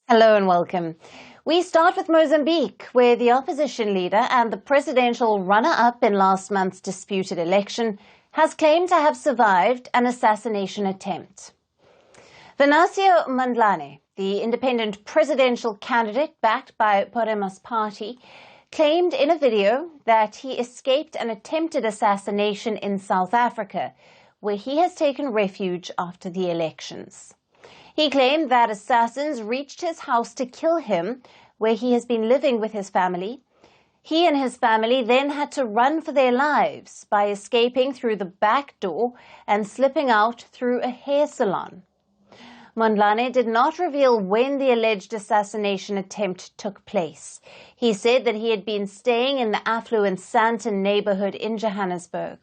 Hello and welcome. We start with Mozambique, where the opposition leader and the presidential runner-up in last month's disputed election has claimed to have survived an assassination attempt. Venancio Mondlane, the independent presidential candidate backed by Podemos party, claimed in a video that he escaped an attempted assassination in South Africa, where he has taken refuge after the elections. He claimed that assassins reached his house to kill him, where he has been living with his family. He and his family then had to run for their lives by escaping through the back door and slipping out through a hair salon. Mondlane did not reveal when the alleged assassination attempt took place. He said that he had been staying in the affluent Sandton neighbourhood in Johannesburg.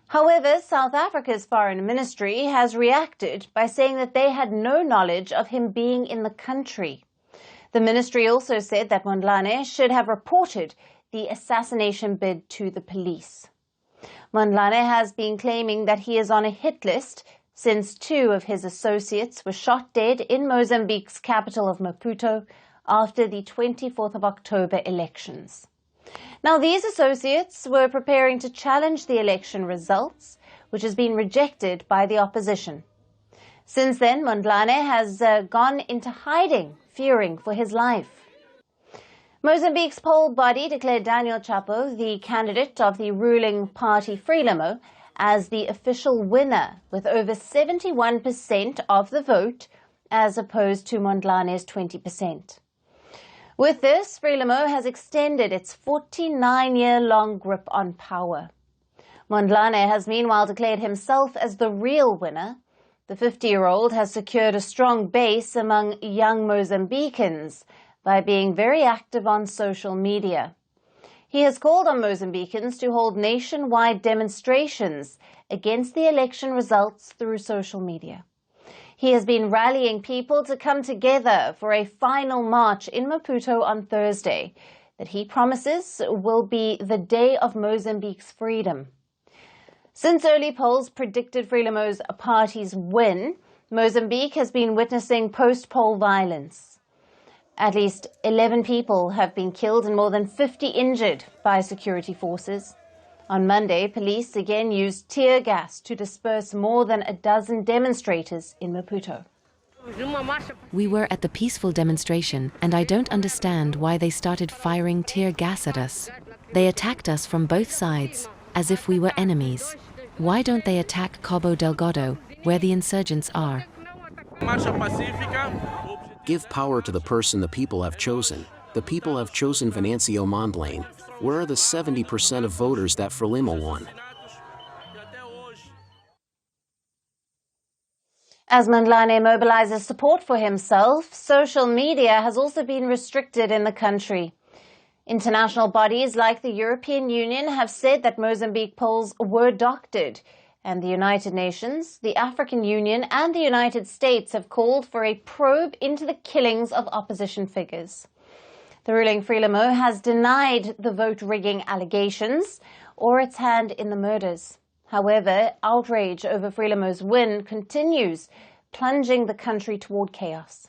However, South Africa's foreign ministry has reacted by saying that they had no knowledge of him being in the country. The ministry also said that Mondlane should have reported the assassination bid to the police. Mondlane has been claiming that he is on a hit list since two of his associates were shot dead in Mozambique's capital of Maputo after the 24th of October elections. Now, these associates were preparing to challenge the election results, which has been rejected by the opposition. Since then, Mondlane has gone into hiding, fearing for his life. Mozambique's poll body declared Daniel Chapo, the candidate of the ruling party Frelimo, as the official winner, with over 71% of the vote, as opposed to Mondlane's 20%. With this, Frelimo has extended its 49-year-long grip on power. Mondlane has meanwhile declared himself as the real winner. The 50-year-old has secured a strong base among young Mozambicans by being very active on social media. He has called on Mozambicans to hold nationwide demonstrations against the election results through social media. He has been rallying people to come together for a final march in Maputo on Thursday that he promises will be the day of Mozambique's freedom. Since early polls predicted Frelimo's party's win, Mozambique has been witnessing post-poll violence. At least 11 people have been killed and more than 50 injured by security forces. On Monday, police again used tear gas to disperse more than a dozen demonstrators in Maputo. We were at the peaceful demonstration, and I don't understand why they started firing tear gas at us. They attacked us from both sides, as if we were enemies. Why don't they attack Cabo Delgado, where the insurgents are? Give power to the person the people have chosen. The people have chosen Venancio Mondlane. Where are the 70% of voters that Frelimo won? As Mondlane mobilizes support for himself, social media has also been restricted in the country. International bodies like the European Union have said that Mozambique polls were doctored, and the United Nations, the African Union and the United States have called for a probe into the killings of opposition figures. The ruling Frelimo has denied the vote-rigging allegations or its hand in the murders. However, outrage over Frelimo's win continues, plunging the country toward chaos.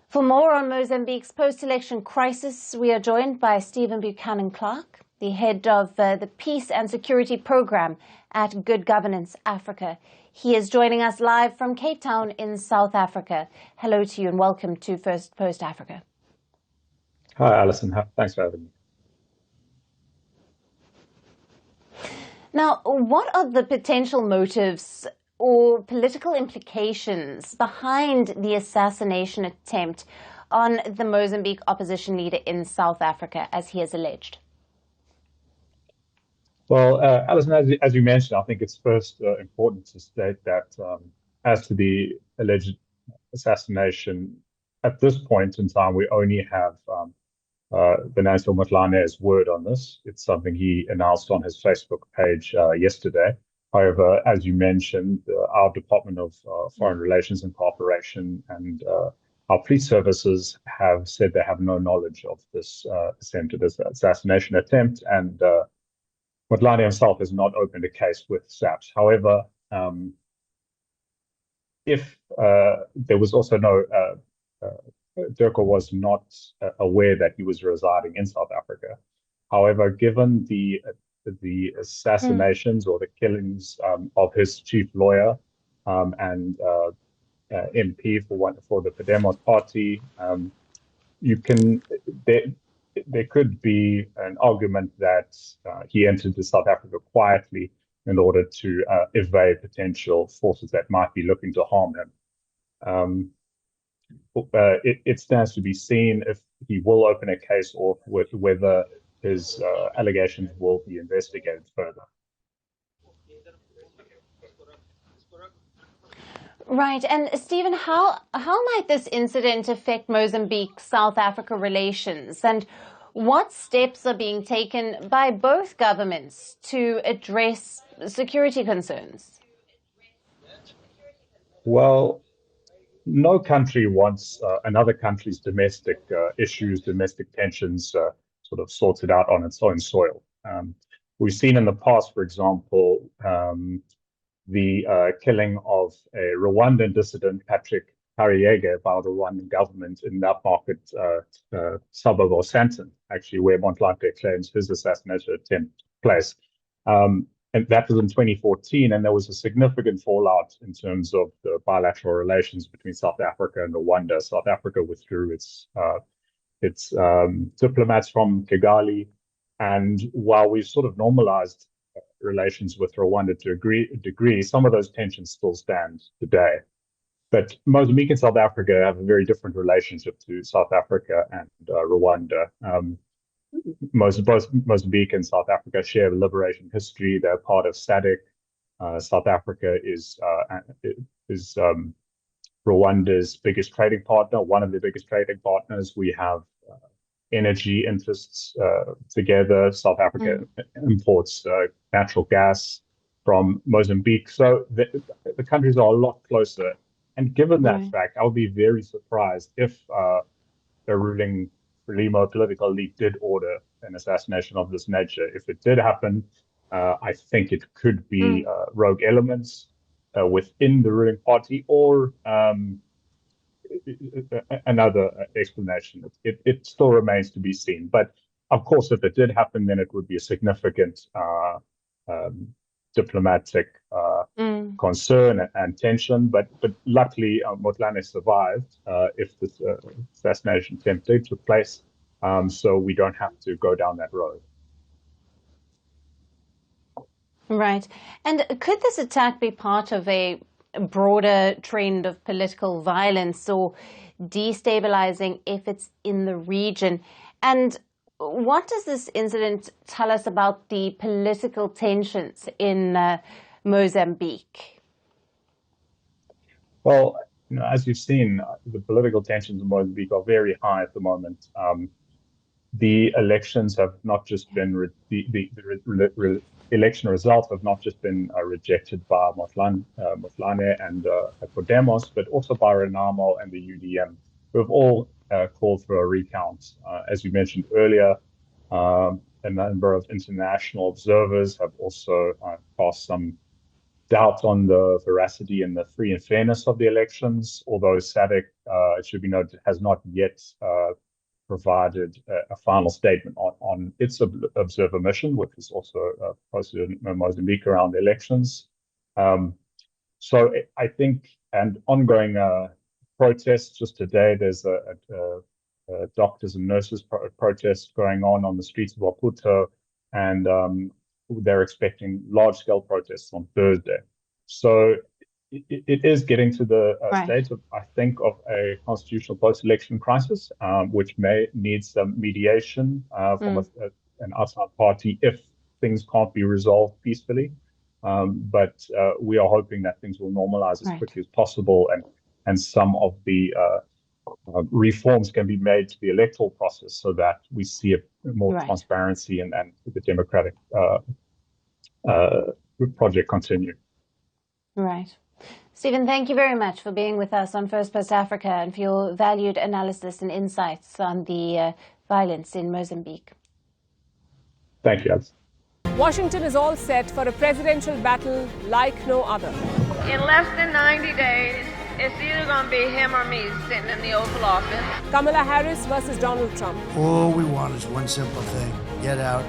For more on Mozambique's post-election crisis, we are joined by Stephen Buchanan-Clark, the head of the Peace and Security Program at Good Governance Africa. He is joining us live from Cape Town in South Africa. Hello to you and welcome to Firstpost Africa. Hi, Alison. Thanks for having me. Now, what are the potential motives or political implications behind the assassination attempt on the Mozambique opposition leader in South Africa, as he has alleged? Well, Alison, as you mentioned, I think it's first important to state that as to the alleged assassination, at this point in time, we only have Venancio Mondlane's word on this. It's something he announced on his Facebook page yesterday. However, as you mentioned, our Department of Foreign Relations and Cooperation and our police services have said they have no knowledge of this attempted assassination attempt, and Mondlane himself has not opened a case with SAPS. However, if there was also no Durko was not aware that he was residing in South Africa. However, given the assassinations or the killings of his chief lawyer and MP for the Podemos party, there could be an argument that he entered to South Africa quietly in order to evade potential forces that might be looking to harm him. It stands to be seen if he will open a case or whether his allegations will be investigated further. Right. And Stephen, how might this incident affect Mozambique-South Africa relations? And what steps are being taken by both governments to address security concerns? Well, no country wants another country's domestic issues, domestic tensions sort of sorted out on its own soil. We've seen in the past, for example, the killing of a Rwandan dissident, Patrick Karyege, by the Rwandan government in that market suburb of Sandton, actually, where Mondlane claims his assassination attempt took place. And that was in 2014, and there was a significant fallout in terms of the bilateral relations between South Africa and Rwanda. South Africa withdrew its diplomats from Kigali, and while we've sort of normalized relations with Rwanda to a degree, some of those tensions still stand today. But Mozambique and South Africa have a very different relationship to South Africa and Rwanda. Both Mozambique and South Africa share a liberation history. They're part of SADC. South Africa is Rwanda's biggest trading partner, one of the biggest trading partners. We have energy interests together. South Africa imports natural gas from Mozambique. So the countries are a lot closer. And given that fact, I would be very surprised if the ruling Frelimo political elite did order an assassination of this nature. If it did happen, I think it could be rogue elements within the ruling party or another explanation. It still remains to be seen. But of course, if it did happen, then it would be a significant diplomatic concern and tension. But luckily, Mondlane survived if this assassination attempt did took place. So we don't have to go down that road. Right. And could this attack be part of a broader trend of political violence or destabilizing efforts in the region? And what does this incident tell us about the political tensions in Mozambique? Well, as you've seen, the political tensions in Mozambique are very high at the moment. The elections have not just been the election results have not just been rejected by Mondlane and Podemos, but also by Renamo and the UDM, who have all called for a recount. As you mentioned earlier, a number of international observers have also cast some doubt on the veracity and the free and fairness of the elections, although SADC, it should be noted, has not yet provided a final statement on its observer mission, which is also posted in Mozambique around the elections. So I think, and ongoing protests, just today there's a doctors and nurses protest going on the streets of Maputo, and they're expecting large-scale protests on Thursday. So it is getting to the state of, I think, of a constitutional post-election crisis, which may need some mediation from an outside party if things can't be resolved peacefully. But we are hoping that things will normalize as quickly as possible, and some of the reforms can be made to the electoral process so that we see more transparency and the democratic project continue. Right. Stephen, thank you very much for being with us on Firstpost Africa and for your valued analysis and insights on the violence in Mozambique. Thank you, Alice. Washington is all set for a presidential battle like no other. In less than 90 days, It's either going to be him or me sitting in the Oval Office. Kamala Harris versus Donald Trump. All we want is one simple thing. Get out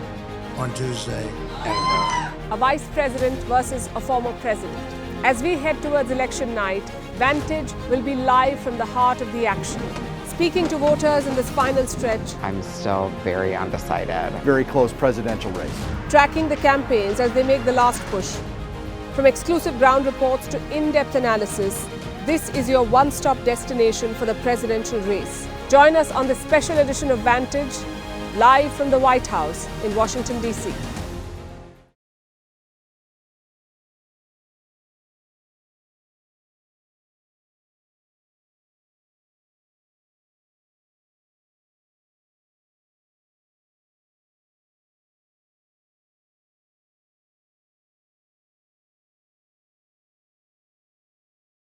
on Tuesday and vote. A vice president versus a former president. As we head towards election night, Vantage will be live from the heart of the action. Speaking to voters in this final stretch. I'm still very undecided. Very close presidential race. Tracking the campaigns as they make the last push. From exclusive ground reports to in-depth analysis, this is your one-stop destination for the presidential race. Join us on this special edition of Vantage, live from the White House in Washington, D.C.